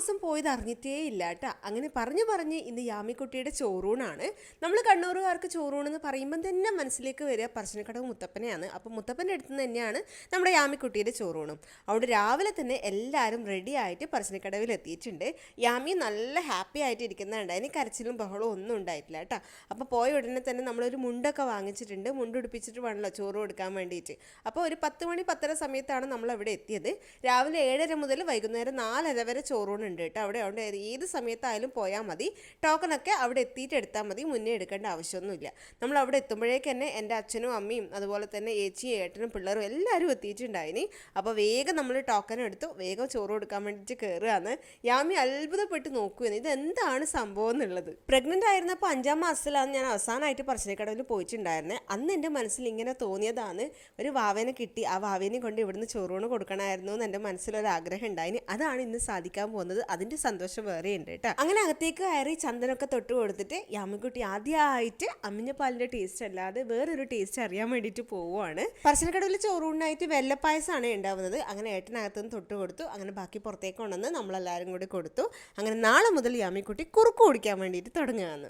ദിവസം പോയത് അറിഞ്ഞിട്ടേ ഇല്ല കേട്ടോ. അങ്ങനെ പറഞ്ഞ് ഇന്ന് യാമിക്കുട്ടിയുടെ ചോറൂണാണ്. നമ്മൾ കണ്ണൂറുകാർക്ക് ചോറൂണെന്ന് പറയുമ്പം തന്നെ മനസ്സിലേക്ക് വരിക പറശ്ശിനിക്കടവ് മുത്തപ്പനെയാണ്. അപ്പോൾ മുത്തപ്പൻ്റെ അടുത്ത് നിന്ന് തന്നെയാണ് നമ്മുടെ യാമിക്കുട്ടിയുടെ ചോറൂണും. അവിടെ രാവിലെ തന്നെ എല്ലാവരും റെഡി ആയിട്ട് പറശ്ശിനിക്കടവിൽ എത്തിയിട്ടുണ്ട്. യാമി നല്ല ഹാപ്പി ആയിട്ട് ഇരിക്കുന്നുണ്ട്. അതിന് കരച്ചിലും ബഹളവും ഒന്നും ഉണ്ടായിട്ടില്ല കേട്ടോ. അപ്പോൾ പോയ ഉടനെ തന്നെ നമ്മളൊരു മുണ്ടൊക്കെ വാങ്ങിച്ചിട്ടുണ്ട്. മുണ്ടുടുപ്പിച്ചിട്ട് വേണമല്ലോ ചോറ് കൊടുക്കാൻ വേണ്ടിയിട്ട്. അപ്പോൾ ഒരു 10 മണി 10:30 സമയത്താണ് നമ്മൾ അവിടെ എത്തിയത്. രാവിലെ 7:30 മുതൽ വൈകുന്നേരം 4:30 വരെ ചോറൂണുണ്ട് കേട്ടോ. അവിടെ ഏത് സമയത്തായാലും പോയാൽ മതി. ടോക്കണൊക്കെ അവിടെ എത്തിയിട്ട് എടുത്താൽ മതി, മുന്നേ എടുക്കേണ്ട ആവശ്യമൊന്നുമില്ല. നമ്മൾ അവിടെ എത്തുമ്പോഴേക്ക് തന്നെ എൻ്റെ അച്ഛനും അമ്മയും അതുപോലെ തന്നെ ഏച്ചിയും ഏട്ടനും പിള്ളേരും എല്ലാവരും എത്തിയിട്ടുണ്ടായിനി. അപ്പോൾ വേഗം നമ്മൾ ടോക്കൺ എടുത്തു, വേഗം ചോറ് കൊടുക്കാൻ വേണ്ടിയിട്ട് കയറുകയാണ്. യാമി അത്ഭുതപ്പെട്ട് നോക്കുകയാണ് ഇതെന്താണ് സംഭവം എന്നുള്ളത്. പ്രഗ്നൻ്റ് ആയിരുന്നപ്പോൾ 5-ാം മാസത്തിലാണ് ഞാൻ അവസാനമായിട്ട് പറശ്ശിനിക്കടവിൽ പോയിട്ടുണ്ടായിരുന്നത്. അന്ന് എൻ്റെ മനസ്സിൽ ഇങ്ങനെ തോന്നിയതാണ്, ഒരു വാവേനെ കിട്ടി, ആ വാവേനെ കൊണ്ട് ഇവിടുന്ന് ചോറൂണ് കൊടുക്കണമായിരുന്നു എന്ന് എൻ്റെ മനസ്സിലൊരു ആഗ്രഹം ഉണ്ടായിന്. അതാണ് ഇന്ന് സാധിക്കാൻ പോകുന്നത്. അതിൻ്റെ സന്തോഷം വേറെ ഉണ്ട് കേട്ടോ. അങ്ങനെ അകത്തേക്ക് കയറി ചന്ദനമൊക്കെ തൊട്ട് കൊടുത്തിട്ട് യാമിക്കുട്ടി ആദ്യമായിട്ട് അമ്മിഞ്ഞപ്പാലിൻ്റെ ടേസ്റ്റ് അല്ലാതെ വേറൊരു ടേസ്റ്റ് അറിയാൻ വേണ്ടിയിട്ട് പോവുകയാണ്. പറശ്ശിനിക്കടവിൽ ചോറൂണിനായിട്ട് വെള്ളപ്പായസമാണ് ഉണ്ടാവുന്നത്. അങ്ങനെ ഏട്ടനകത്തുനിന്ന് തൊട്ട് കൊടുത്തു. അങ്ങനെ ബാക്കി പുറത്തേക്ക് കൊണ്ടുവന്ന് നമ്മളെല്ലാവരും കൂടി കൊടുത്തു. അങ്ങനെ നാളെ മുതൽ യാമിക്കുട്ടി കുറുക്ക് കുടിക്കാൻ വേണ്ടിയിട്ട് തുടങ്ങുകയാണ്.